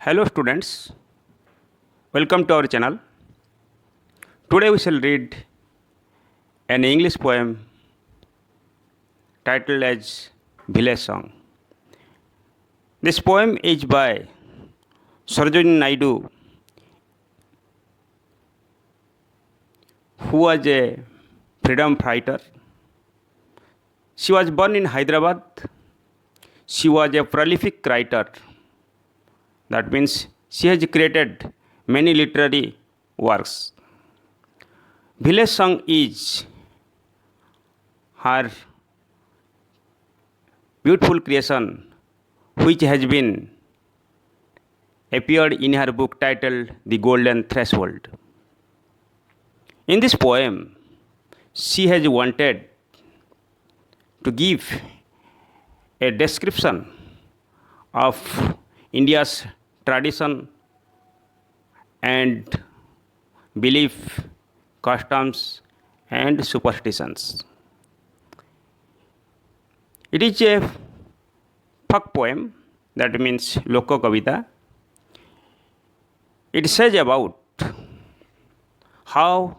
Hello students, welcome to our channel. Today we shall read an English poem titled as Village Song. This poem is by Sarojini Naidu, who was a freedom fighter. She was born in Hyderabad. She was a prolific writer. That means she has created many literary works. Village Song is her beautiful creation which has been appeared in her book titled The Golden Threshold. In this poem, she has wanted to give a description of India's tradition and belief, customs and superstitions. It is a folk poem, that means Loko Kavita. It says about how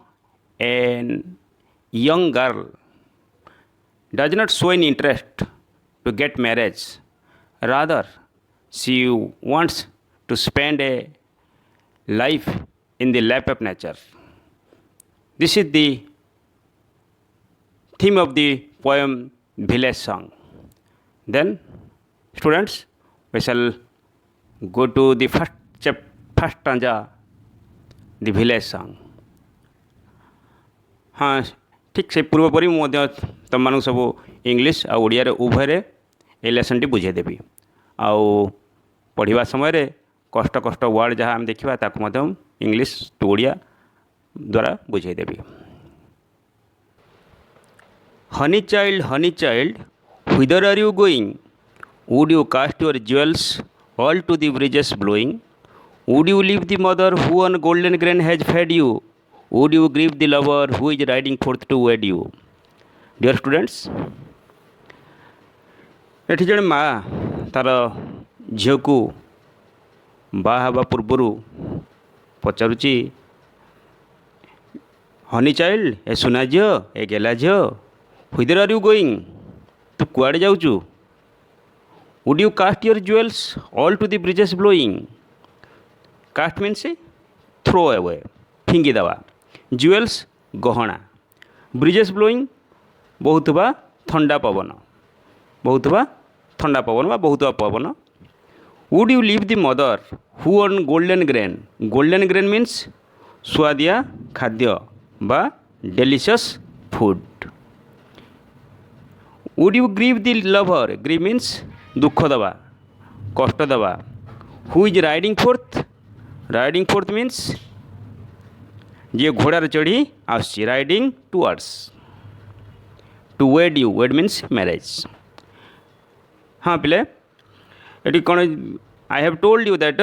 a young girl does not show any interest to get marriage. Rather, she wants to spend a life in the lap of nature. This is the theme of the poem Village Song. Then, students, we shall go to the first stanza, the Village Song. हाँ ठीक से पूर्वपरी तुम मानक सब English आ ओडिया उभय ए lesson बुझेदेवी आउ पढ़ा समय कष्ट कष्ट वर्ड जहाँ आम देखा ताकू इंग्लिश टू ओडिया द्वारा बुझेदेवी. Honey child whither are you going? Would you cast your jewels all to the breezes blowing? Would you leave the mother who on golden grain has fed you? Would you grieve the lover who is riding forth to wed you? Dear students, ଏଠି ଜଣେ ମା ତାର ଝିଅକୁ ବାହା ହେବା ପୂର୍ବରୁ ପଚାରୁଛି, honey child, ଏ ସୁନା ଝିଅ, ଏ ଗେଲା ଝିଅ, whither are you going? ତୁ କୁଆଡ଼େ ଯାଉଛୁ? Would you cast your jewels all to the breezes blowing? Cast means throw away, ଫିଙ୍ଗି ଦେବା. Jewels ଗହଣା. Breezes blowing ବହୁଥିବା ଥଣ୍ଡା ପବନ, ବହୁଥିବା ଥଣ୍ଡା ପବନ ବା ବହୁଥିବା ପବନ. Would you leave the mother who on golden grain? Golden grain means ସୁଆଦିଆ ଖାଦ୍ୟ ବା delicious food. Would you grieve the lover? Grieve means ଦୁଃଖ ଦେବା, କଷ୍ଟ ଦେବା. Who is riding forth? Riding forth means ଯିଏ ଘୋଡ଼ାରେ ଚଢ଼ି ଆସୁଛି. Riding towards. To wed you. Wed means marriage. ହଁ ପିଲେ, ଏଠି କ'ଣ I have told you that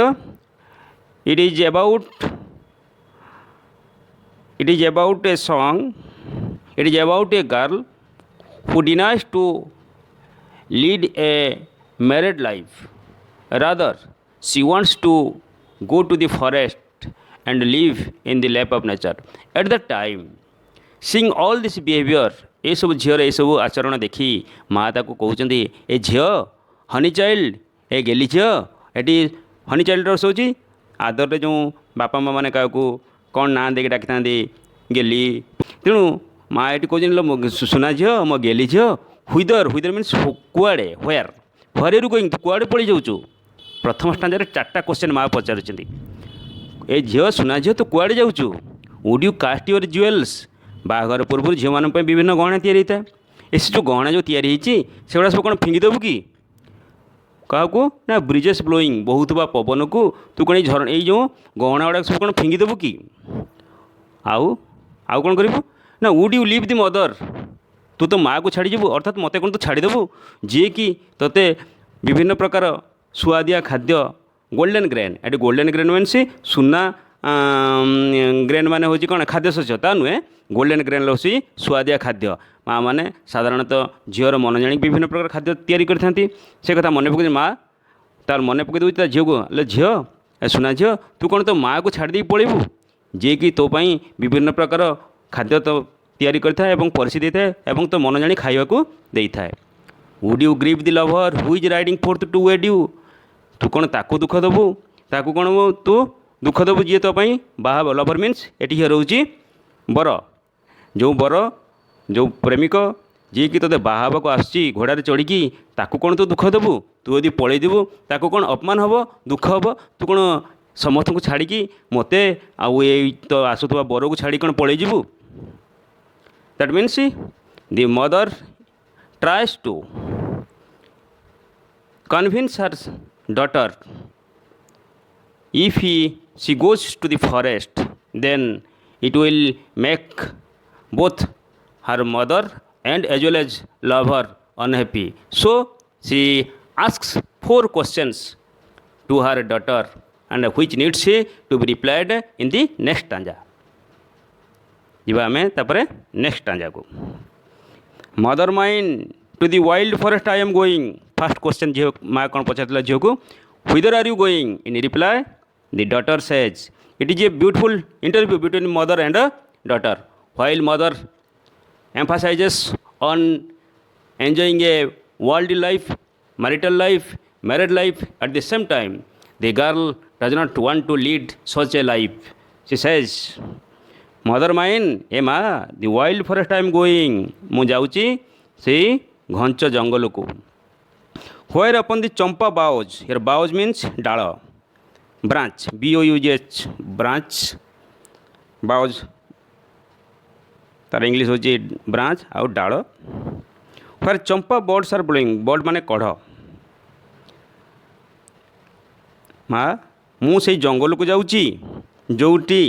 it is about a song. It is about a girl who denies to lead a married life. Rather, she wants to go to the forest and live in the lap of nature. At that time, seeing all this behavior, ये सब झीर ये सब आचरण देखी माँ ताको कहते ए झील हनी चाइल्ड, ए गेली झील. एटी हनी चाइल्ड हूँ आदर जो बापा माँ मैंने क्या कौन ना देखे डाकी था गेली. तेणु माँ ये कहते सुना झील, मो गेली झील. whither मीन्स कुआड़े, where are you going? कुआड़े पड़ी जाऊँ. प्रथम स्टांजार 4टा क्वेश्चन माँ पचारुंट. ए झील सुना झील तू कुआड़े जाऊँ? Would you cast your jewels? बाहाघर पूर्व झील मान विभिन्न गहना तैयारी होता है. एस जो गहना जो तैयारी सेगुड़ा सब कौन फिंगिदेबू कि क्या ना ब्रिजेस ब्लोइंग बहुतवा पवन को तू कौन झरण ये जो गहना गुड़ाक सब कौन फिंगिदेबू कि आउ कौन करूँ ना would you live the mother? तू तो माँ को छाड़ीबू, अर्थात मत कौन तू छाड़ीदेबू जी कि तोते विभिन्न प्रकार सुआदिया खाद्य. गोल्डन ग्रेन, ये गोल्डन ग्रेन मीन्स सुना ग्रेन मान हूँ कौन खाद्य शस्य ता नुहे. गोल्डन ग्रेन हूँ सुआदिया खाद्य. माँ मैंने साधारणतः झीर मन जाणी विभिन्न प्रकार खाद्य तैयारी करते से कथा मन पकड़ माँ तार मन पकड़ दूसरी झील को झील सुना झील तू कौन तो माँ को छाड़ी पलैबू जी कि तो विभिन्न प्रकार खाद्य तो तैयारी करता परिसी देता है तो मन जानी खावा को देता है। Would you grieve the lover who is riding forth to wed you तू कौन ताकू दुख देबू ताकू कौन तू दुख देबू जी तो बाहा लवर मीन्स ये रोचे बर जो प्रेमिक जी कि तोते बाहा को आसुची घोड़ार चढ़ी ताकू कौन तू दुख देबू तू यदि पलैदेबू ताकू कौन अपमान हम दुख हम तू कौन समस्त को छाड़ी मत आउ तो आसुवा बर को छाड़ी कौन पलैबू। That means the mother tries to convince her daughter if she goes to the forest then it will make both her mother and as well as lover unhappy, so she asks 4 questions to her daughter and which needs to be replied in the next stanza। जीवा आमे तापरे next stanza को mother mind to the wild forest I am going. First question झील माँ कौन पचार झील को whither are you going in reply the daughter says it is a beautiful interview between mother and a daughter while mother emphasizes on enjoying a worldly life marital life married life at the same time the girl does not want to lead such a life। she says mother mine ए माँ the wild forest I am going मु जाऊँगी से घंच जंगल को where upon the Champa boughs here boughs means डाल branch BOUGH branch boughs तार English होची branch आउ डाल फर चंपा बर्ड्स आर ब्लोइंग बर्ड माने कढ़ माँ मु से जंगल को जाऊँगी जोटी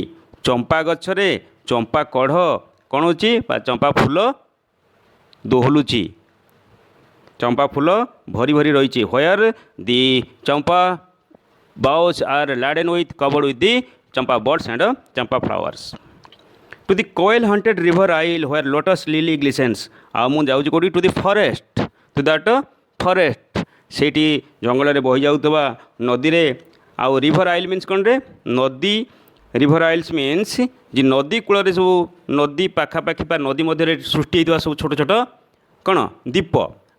चंपा गछरे चंपा कढ़ कौन होची चंपा फूल दोहलुची चंपा फूल भरी भरी रही where the Champa boughs are laden with covered with the champa buds and champa flowers to the coil haunted river isle where lotus lily glistens आ मु जाऊँ कौटी to the forest to that forest सेठी जंगल में बही जाऊवा नदी रे आउ रिवर आइल मीन्स कौन रे नदी रिवर आइल्स मीन्स जी नदी कूल सब नदी पाखापाखि नदी मध्य सृष्टि होता सब छोट छोट कौन दीप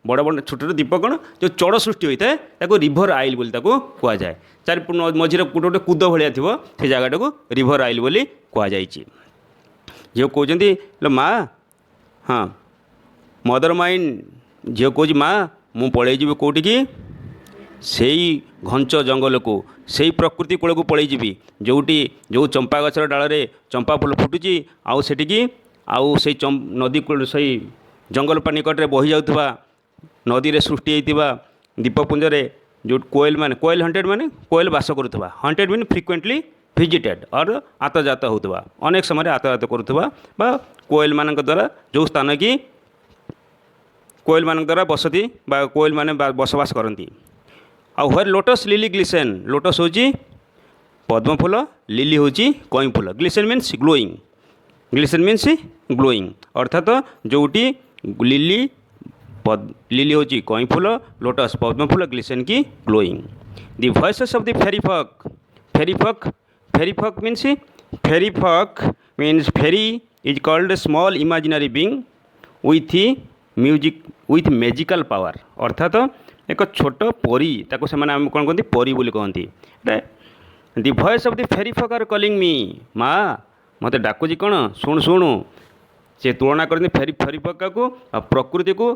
बड़ बड़ छोट छोट दीप कौन जो चढ़ सृष्टि होता है रिभर आइल बोली कह जाए चार मझे गोटे गोटे कूद भाया थी से जगटा को रिभर आइल बोली कह जाए। झील कहते माँ हाँ मदर माइंड झील कह माँ मु पलैजी कौटी की से घंच जंगल को से प्रकृति कूल को पलैजी जोटी जो चंपा गछर डाल में चंपा फूल फुटुची आउ सेटिकी आउ से नदी कूल से जंगल पा निकट बही जाऊा नदी रे सृष्टि होता दीपपुंजरे जो कोयल माने कोयल हंटेड माने कोयल बास करुवा हंटेड मीन फ्रिक्वेंटली विजिटेड और आतजात होता अनेक समय आतजात करुवा कोयल मान द्वारा जो स्थान की कोयल मान द्वारा बसती कोयल माने बसवास करती। आ व्हेयर लोटस लिली ग्लिसेन लोटस होची पद्म फूल लिली होची कई फूल ग्लिसेन मीन्स ग्लोइंग ग्लिसेन मीन्स ग्लोइंग अर्थात जोटी लिली लिली होची कई फूल लोटस पद्म फूल ग्लिसेन की glowing. The voices of the fairy folk fairy folk fairy folk means fairy is called small imaginary being with magical power अर्थात एक छोट परी ताको से माने कौन कहते परी बोली कहती। The voice of the fairy folk are calling me माँ मत डाकुची कौन शुणु शुणु से तुलना करते फेरीफॉक को प्रकृति को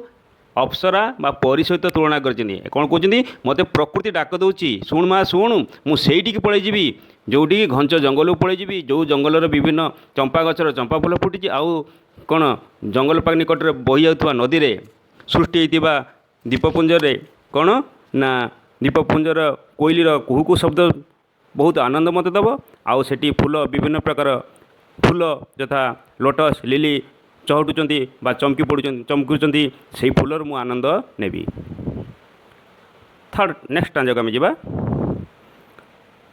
अप्सरा बा परी सहित तुलना कर कौन कहते मत प्रकृति डाक दूची शुण माँ शुण मुझे पलैजी जोटी घंच जंगल को पलैजी जो जंगलर विभिन्न चंपा गछर चंपा फूल फुटी आउ कौन जंगल पाख निकट बही जाऊा नदी में सृष्टि होता दीपपुंजर कौन ना दीपपुंजर कोइलीर कुहू शब्द बहुत आनंद मत दब आउ सेठी फूल विभिन्न प्रकार फूल यथा लोटस लिली चहटुंट बा चमकी चमकुंट से फूलर मु आनंद नेबी। थर्ड नेक्स्ट जगह में जावा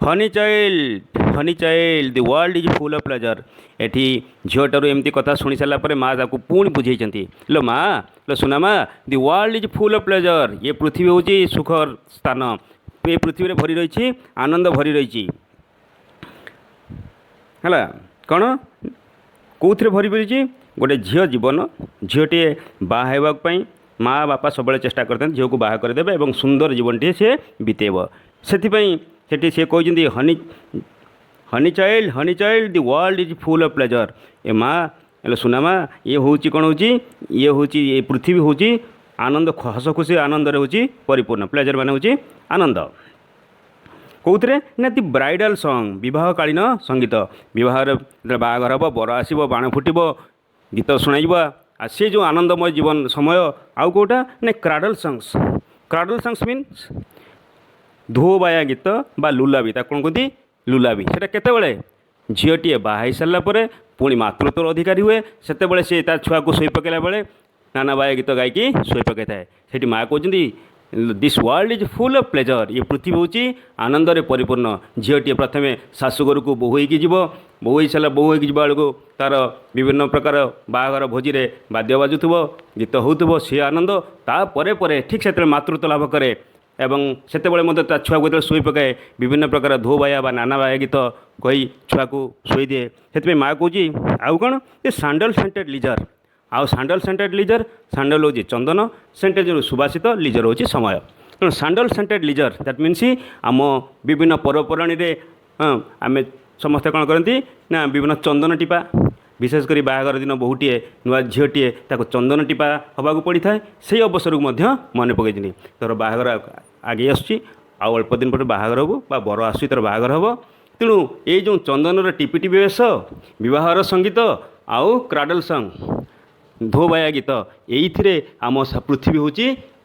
honey child the world is full of pleasure एठी झीटारू एमती कथा शुणी सारापर माँ ताकू पुणी बुझे लो माँ लो सुना माँ the world is full of pleasure ये पृथ्वी हूँ सुखर स्थान ए पृथ्वी रे भरी रही आनंद भरी रही है कौन कौन भरी रही गोटे झील जीवन झीलटे बाहवाई माँ बापा सब चेष्टा करते झील को बाहा करदे और सुंदर जीवन टे सी बीतेब से सी कहते honey child the world is full of pleasure ए माँ हेलो सुना माँ ये हूँ कौन हो ये हूँ ये पृथ्वी हूँ आनंद हस खुशी आनंद हूँ परिपूर्ण प्लेजर मान हूँ आनंद कौन ना दी ब्राइडल सॉन्ग विवाहकालीन संगीत विवाह बाहागर हम बर आसब बाण फुटब गीत शुणाइब आ सी जो आनंदमय जीवन समय आउ कौटा ना क्राडल सॉन्ग्स मीन्स धोबाया गीत बा लुलाबी कौन कहती लुलाबी से केतबले झीलटे बाहाई सारापर पुणी मातृत्वर अधिकारी हुए से सी तार छुआ को शोई पकड़ा बेले नाना बाया गीत गायकी शोई पकई थाए से माँ कहते this world is full of pleasure ये पृथ्वी हूँ आनंद परिपूर्ण झीलटे प्रथम शाशुघर को बोहईकी जीव बोहई सारा बोहईकी जा बेलू तार विभिन्न प्रकार बाहागर भोजी में वाद्य बाजुव गीत होउथबो सी आनंद तापर ठीक से मातृत्व लाभ करे एवं से छुआ को शोई पकाए विभिन्न प्रकार धो बाया बा नाना बाया गीत कही छुआ को शोई दिए से माँ कौन आउ कौन ये सैंडल सेंटेड लिजर आउ सैंडल सेंटेड लिजर सैंडल हूँ चंदन सेंटेड जो सुबासित लिजर हूँ समय तेणु सैंडल सेंटेड लिजर दैट मीन्स आम विभिन्न पर्वपराणी आम समस्ते कौन करती ना विभिन्न चंदन टीपा विशेषकर बाहागर दिन बहुटीए नुआ झीलटीए ताको चंदन टीपा हवा पड़ी था से अवसर को मन पकई तोर बाहागर आगे आउ अल्प दिन पर बाहागर हम बा बर आस तोर बाहागर हम तेणु ये जो चंदन टीपी टीपी वेश विवाहर संगीत आउ क्राडल सॉन्ग धोबाया गीत ये आम पृथ्वी हूँ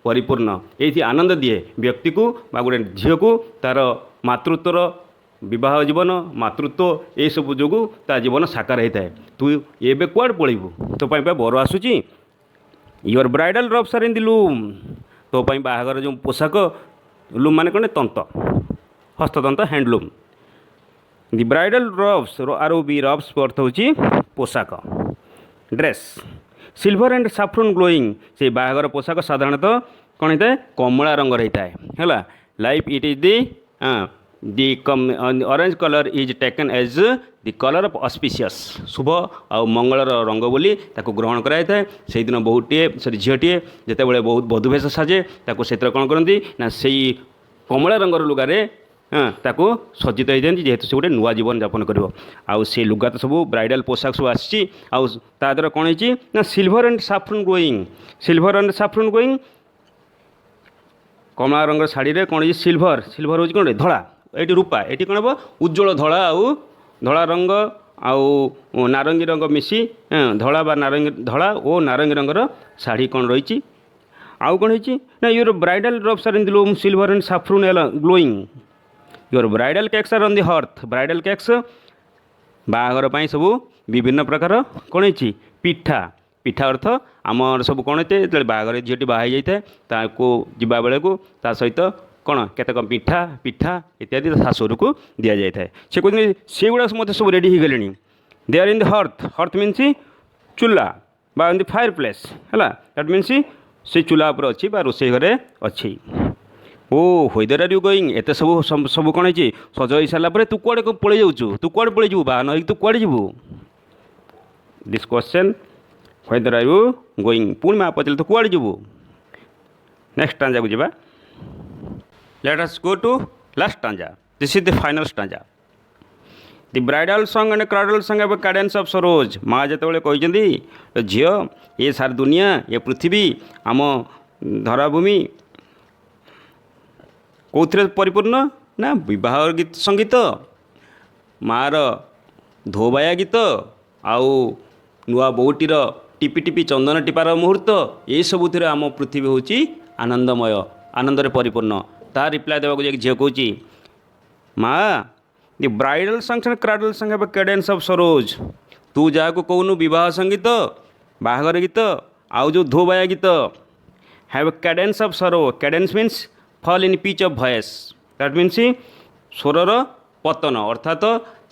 परिपूर्ण ये आनंद दिए व्यक्ति को बा गोटे झील को तार मातृत्वर विवाह जीवन मातृत्व ये सब जो ता जीवन साकार होता है तू ये कुआड़ पलू तो बर आसूँ your bridal robes are in the loom तो बाहागर जो पोशाक लूम माने कौन तंत हस्ततंत handloom the bridal robes are robes अर्थ हूँ पोशाक dress silver and saffron glowing से बाहागर पोशाक साधारणतः कौन होता है कमला रंगर होता है life it is the orange colour is taken as the colour of auspicious शुभ आ मंगलर रंग बोली ताको ग्रहण कराई से दिन बहुटे सॉरी झीलटीए जितेबाला बहुत बधुवेश साजे ताको से कौन करती ना से कमला रंगर लुगारे ताको सज्जित होती जेहेतु से गोटे नुआ जीवन यापन कर से लुगा तो सब ब्राइडल पोशाक सब आदर कौन है सिल्वर एंड साफ्रन ग्लोइंग कमला रंग शाड़ी रे कौन सिल्वर सिल्वर हूँ कौन धड़ा ये रूपा ये कौन हम उज्जवल धड़ा आउ धड़ा रंग आउ नारंगी रंग मिसी धड़ा बा नारंगी धड़ा और नारंगी रंगर शाड़ी कौन रही आउ कौन है ना your bridal robes are in the loom silver and saffron glowing your bridal cakes are on the hearth bridal cakes बाहागर पर सब विभिन्न प्रकार कौन है पिठा पिठा अर्थ आम सब कौन होते जो बाहागर झीलटी बाहई जाए जावा बेले को ता सहित कौन केतक पिठा पिठा इत्यादि शाशुर को दि जाए से कहते से गुड़ा मत सब रेडी हो गले they are in the hearth means chulha बा इन द फायर प्लेस है दैट मीन्स से चूल्हा पर अच्छी रोषे घरे अच्छी ओ व्हेदर आर यू गोइंग एत सब सब कौन है सज हो सारापर तू कौड़े पलि जाऊँ तू कौड़े पलि जाऊ बाहन हो तू कौड़े जीवु this question whether are you going पुणी माँ पचारे तू कौड़े जीवु नेक्स्ट स्टांजा को जावा let us go to last stanza this is the final stanza the bridal song and cradle song एवं कैडेंस ऑफ सरोज माँ जिते कहते झील ये सारी दुनिया ये पृथ्वी आम धराभूमि कौन परिपूर्ण ना विवाह गीत संगीत मार धोबाया गीत आउ नुआ बोटीर टिपी टिपी चंदन टीपार मुहूर्त ये सबुथ आम पृथ्वी हूँ आनंदमय आनंद परिपूर्ण ता रिप्लाय देवाक झील कहूँ माँ the bridal songs and cradle song have cadence of sorrow तू जहाँ को कहूनु विवाह संगीत बाहागर गीत आउ जो धोबाया गीत have cadence of sorrow cadence means fall in pitch of voice that means स्वरर पतन अर्थात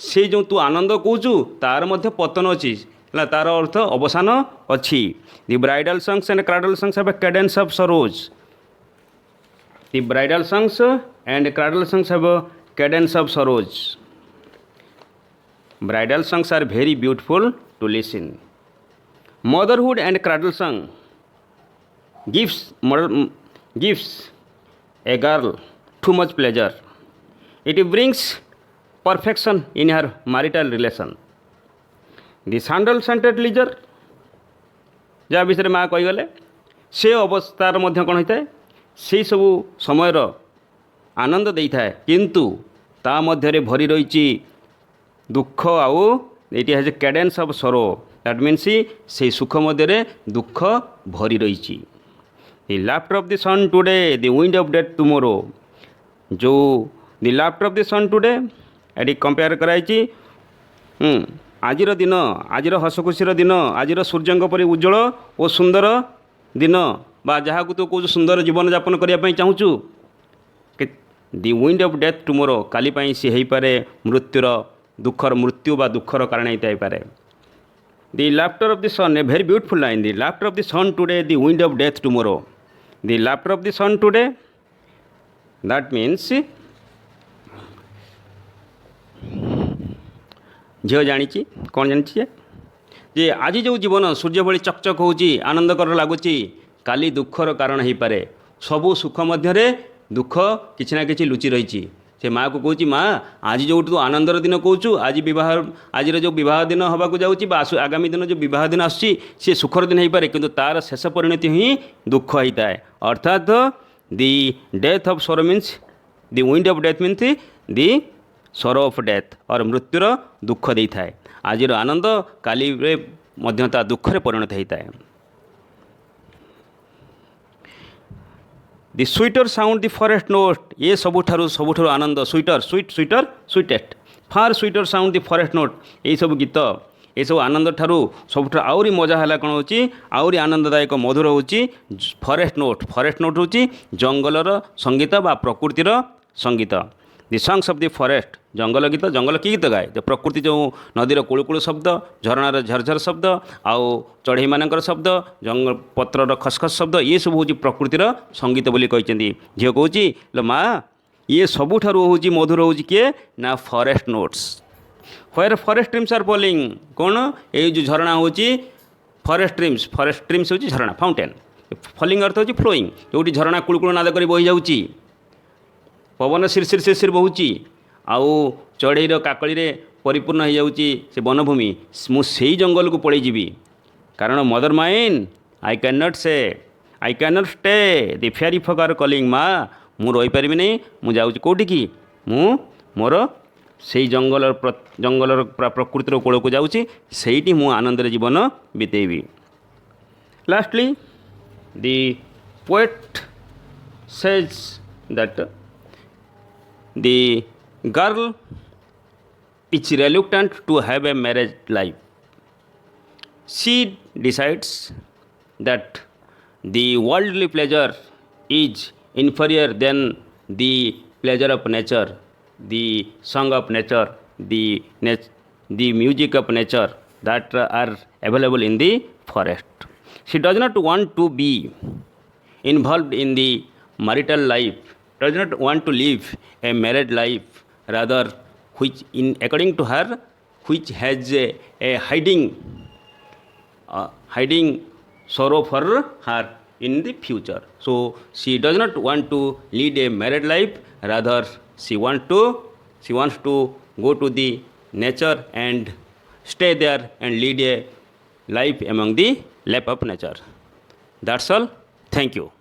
से जो तू आनंद कहूँ तार मध्य पतन अच्छी है तार अर्थ अवसान अच्छी the bridal songs and cradle songs have cadence of sorrow The bridal songs and cradle songs have a cadence of sorrows. Bridal songs are very beautiful to listen. Motherhood and cradle song gives a girl too much pleasure. It brings perfection in her marital relation. The sandal scented leisure ଯାହା ବିଷୟରେ ମାଆ କହିଗଲେ ସେ ଅବସ୍ଥାର ମଧ୍ୟ କ'ଣ ହୋଇଥାଏ ସେହି ସବୁ ସମୟର ଆନନ୍ଦ ଦେଇଥାଏ କିନ୍ତୁ ତା ମଧ୍ୟରେ ଭରି ରହିଛି ଦୁଃଖ ଆଉ ଏଇଟି has a cadence of sorrow that means ସେହି ସୁଖ ମଧ୍ୟରେ ଦୁଃଖ ଭରି ରହିଛି। The laughter of the sun today the wind of death tomorrow ଯେଉଁ the laughter of the sun today ଏଠି କମ୍ପେୟାର କରାଯାଇଛି ଆଜିର ଦିନ ଆଜିର ହସଖୁସିର ଦିନ ଆଜିର ସୂର୍ଯ୍ୟଙ୍କ ପରି ଉଜ୍ଜଳ ଓ ସୁନ୍ଦର ଦିନ ବା ଯାହାକୁ ତୁ କହୁଛୁ ସୁନ୍ଦର ଜୀବନଯାପନ କରିବା ପାଇଁ ଚାହୁଁଛୁ the wind of death tomorrow କାଲି ପାଇଁ ସେ ହୋଇପାରେ ମୃତ୍ୟୁ ବା ଦୁଃଖର କାରଣ ହେଇଥାଇପାରେ। The laughter of the sun a very beautiful line the laughter of the sun today the wind of death tomorrow the laughter of the sun today that means ଝିଅ ଜାଣିଛି କ'ଣ ଜାଣିଛି ଯେ ଆଜି ଯେଉଁ ଜୀବନ ସୂର୍ଯ୍ୟ ଭଳି ଚକଚକ ହେଉଛି ଆନନ୍ଦକର ଲାଗୁଛି କାଲି ଦୁଃଖର କାରଣ ହୋଇପାରେ। ସବୁ ସୁଖ ମଧ୍ୟରେ ଦୁଃଖ କିଛି ନା କିଛି ଲୁଚି ରହିଛି। ସେ ମାଆକୁ କହୁଛି ମା ଆଜି ଯେଉଁଠୁ ତୁ ଆନନ୍ଦର ଦିନ କହୁଛୁ ଆଜିର ଯେଉଁ ବିବାହ ଦିନ ହେବାକୁ ଯାଉଛି ବା ଆଗାମୀ ଦିନ ଯେଉଁ ବିବାହ ଦିନ ଆସୁଛି ସେ ସୁଖର ଦିନ ହୋଇପାରେ କିନ୍ତୁ ତା'ର ଶେଷ ପରିଣତି ହିଁ ଦୁଃଖ ହୋଇଥାଏ। ଅର୍ଥାତ୍ the death of sorrow means the wind of death means the sorrow of death or ମୃତ୍ୟୁର ଦୁଃଖ ଦେଇଥାଏ। ଆଜିର ଆନନ୍ଦ କାଲିରେ ମଧ୍ୟ ତା ଦୁଃଖରେ ପରିଣତ ହୋଇଥାଏ। ଦି ସୁଇଟର ସାଉଣ୍ଡ ଦି ଫରେଷ୍ଟ ନୋଟ୍ ଏ ସବୁଠାରୁ ଆନନ୍ଦ ସୁଇଟେଷ୍ଟ ଫାର୍ ସୁଇଟର ସାଉଣ୍ଡ ଦି ଫରେଷ୍ଟ ନୋଟ୍ ଏଇସବୁ ଗୀତ ଏସବୁ ଆନନ୍ଦ ଠାରୁ ସବୁଠାରୁ ଆହୁରି ମଜା ହେଲା କ'ଣ ହେଉଛି ଆହୁରି ଆନନ୍ଦଦାୟକ ମଧୁର ହେଉଛି ଫରେଷ୍ଟ ନୋଟ୍ ହେଉଛି ଜଙ୍ଗଲର ସଙ୍ଗୀତ ବା ପ୍ରକୃତିର ସଙ୍ଗୀତ। ଦି ସଙ୍ଗସ୍ ଅଫ୍ ଦି ଫରେଷ୍ଟ ଜଙ୍ଗଲ ଗୀତ ଜଙ୍ଗଲ କି ଗୀତ ଗାଏ ଯେ ପ୍ରକୃତି ଯେଉଁ ନଦୀର କୁଳୁକୁଳୁ ଶବ୍ଦ ଝରଣାର ଝରଝର ଶବ୍ଦ ଆଉ ଚଢ଼େଇମାନଙ୍କର ଶବ୍ଦ ପତ୍ରର ଖସଖସ ଶବ୍ଦ ଏସବୁ ହେଉଛି ପ୍ରକୃତିର ସଙ୍ଗୀତ ବୋଲି କହିଛନ୍ତି। ଝିଅ କହୁଛି ଲୋ ମା ଇଏ ସବୁଠାରୁ ହେଉଛି ମଧୁର ହେଉଛି କିଏ ନା forest notes where forest streams R falling କ'ଣ ଏଇ ଯେଉଁ ଝରଣା ହେଉଛି ଫରେଷ୍ଟ ଷ୍ଟ୍ରିମ୍ସ ହେଉଛି ଝରଣା ଫାଉଣ୍ଟେନ୍ ଫଲିଂ ଅର୍ଥ ହେଉଛି ଫ୍ଲୋଇଂ ଯେଉଁଠି ଝରଣା କୁଳୁକୁଳୁ ନାଦ କରି ବହିଯାଉଛି ପବନ ଶିରଶିର ବହୁଛି ଆଉ ଚଢ଼େଇର କାକଳିରେ ପରିପୂର୍ଣ୍ଣ ହୋଇଯାଉଛି ସେ ବନଭୂମି ମୁଁ ସେଇ ଜଙ୍ଗଲକୁ ପଳାଇଯିବି କାରଣ mother mine I can not stay the fairy folk are calling ମା ମୁଁ ରହିପାରିବିନି ମୁଁ ଯାଉଛି କେଉଁଠିକି ମୁଁ ମୋର ସେଇ ଜଙ୍ଗଲର ପ୍ରକୃତିର କୂଳକୁ ଯାଉଛି ସେଇଠି ମୁଁ ଆନନ୍ଦରେ ଜୀବନ ବିତେଇବି। Lastly the poet says that the girl is reluctant to have a marriage life. She decides that the worldly pleasure is inferior than the pleasure of nature, the song of nature, the music of nature that are available in the forest. She does not want to be involved in the marital life, does not want to live a married life, rather which according to her which has a hiding sorrow for her in the future. So she does not want to lead a married life, rather she wants to go to the nature and stay there and lead a life among the lap of nature. That's all. Thank you.